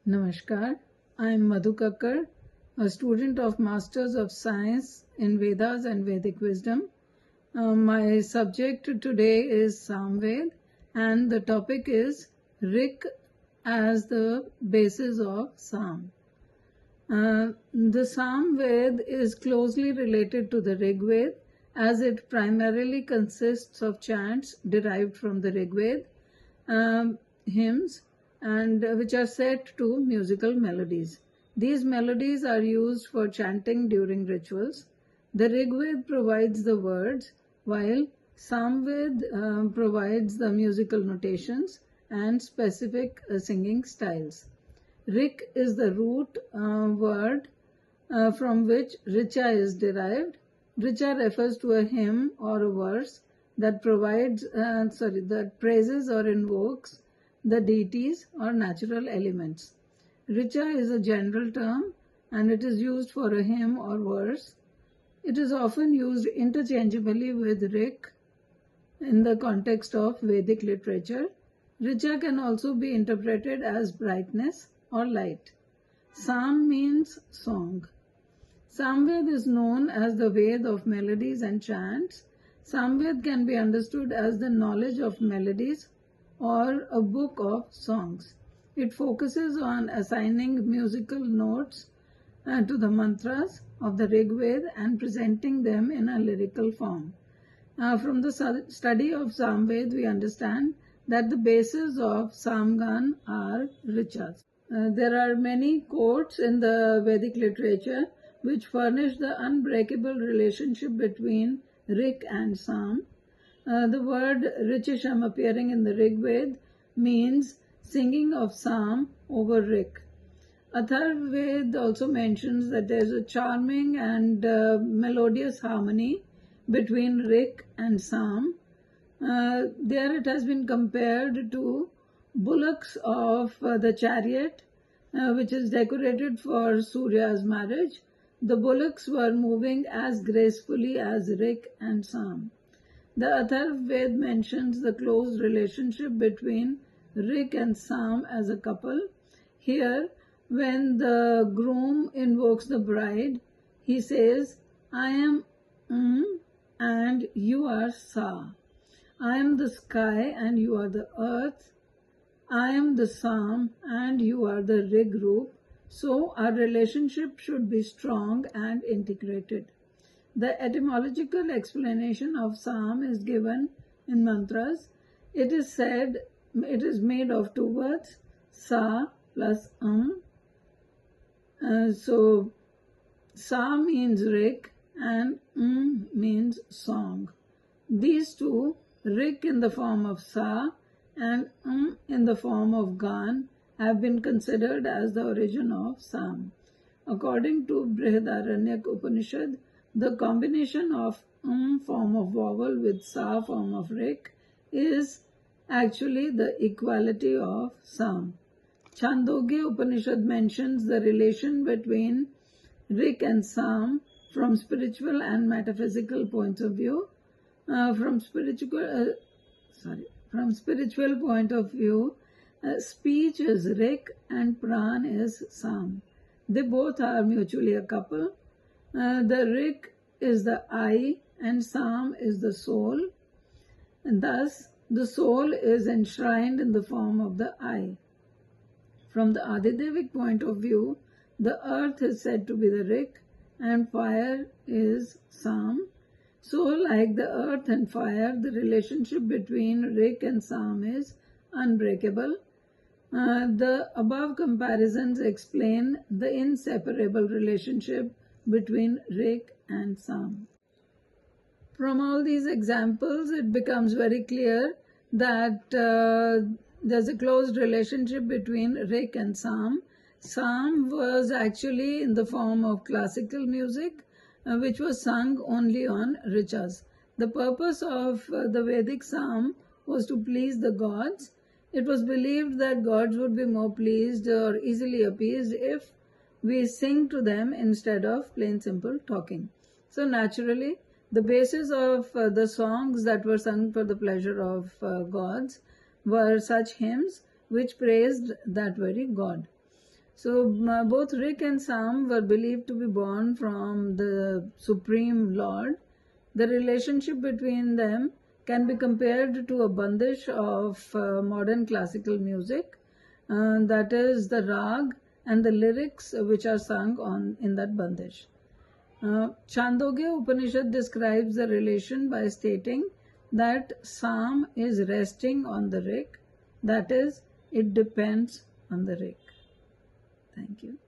Namaskar, I am Madhu Kakar, a student of Masters of Science in Vedas and Vedic Wisdom. My subject today is Samved, and the topic is Rik as the basis of Sam. The Samved is closely related to the Rig Ved, as it primarily consists of chants derived from the Rig Ved, hymns, and which are set to musical melodies. These melodies are used for chanting during rituals. The Rig Ved provides the words, while Samved provides the musical notations and specific singing styles. Rik is the root word from which Richa is derived. Richa refers to a hymn or a verse that that praises or invokes the deities or natural elements. Richa is a general term and it is used for a hymn or verse. It is often used interchangeably with Rik in the context of Vedic literature. Richa can also be interpreted as brightness or light. Sam means song. Samved is known as the Ved of melodies and chants. Samved can be understood as the knowledge of melodies or a book of songs. It focuses on assigning musical notes to the mantras of the Rig Ved and presenting them in a lyrical form. From the study of Samved, we understand that the basis of Samgan are Richas. There are many quotes in the Vedic literature which furnish the unbreakable relationship between Rik and Sam. The word Richisham appearing in the Rig Ved means singing of Sam over Rik. Atharvaved also mentions that there is a charming and melodious harmony between Rik and Sam. There it has been compared to bullocks of the chariot which is decorated for Surya's marriage. The bullocks were moving as gracefully as Rik and Sam. The Atharvaved mentions the close relationship between Rik and Sam as a couple. Here, when the groom invokes the bride, he says, I am and you are Sa. I am the sky and you are the earth. I am the Sam and you are the Rig group. So our relationship should be strong and integrated. The etymological explanation of Sam is given in mantras. It is said it is made of two words, Sa plus So Sa means Rik and means song. These two, Rik in the form of Sa and in the form of Gan, have been considered as the origin of Sam. According to Brihadaranyaka Upanishad, the combination of form of vowel with Sa form of Rik is actually the equality of Sam. Chandogya Upanishad mentions the relation between Rik and Sam from spiritual and metaphysical points of view. From spiritual point of view, speech is Rik and Pran is Sam. They both are mutually a couple. The Rik is the I and Sam is the soul. And thus, the soul is enshrined in the form of the I. From the Adidevic point of view, the earth is said to be the Rik and fire is Sam. So, like the earth and fire, the relationship between Rik and Sam is unbreakable. The above comparisons explain the inseparable relationship between Rik and Sam. From all these examples, it becomes very clear that there's a close relationship between Rik and Sam. Sam was actually in the form of classical music, which was sung only on Richas. The purpose of the Vedic Psalm was to please the gods. It was believed that gods would be more pleased or easily appeased if we sing to them instead of plain simple talking. So naturally, the basis of the songs that were sung for the pleasure of gods were such hymns which praised that very god. So both Rik and Sam were believed to be born from the Supreme Lord. The relationship between them can be compared to a bandish of modern classical music, that is the rag and the lyrics which are sung in that bandish. Chandogya Upanishad describes the relation by stating that Sam is resting on the Rik, that is, it depends on the Rik. Thank you.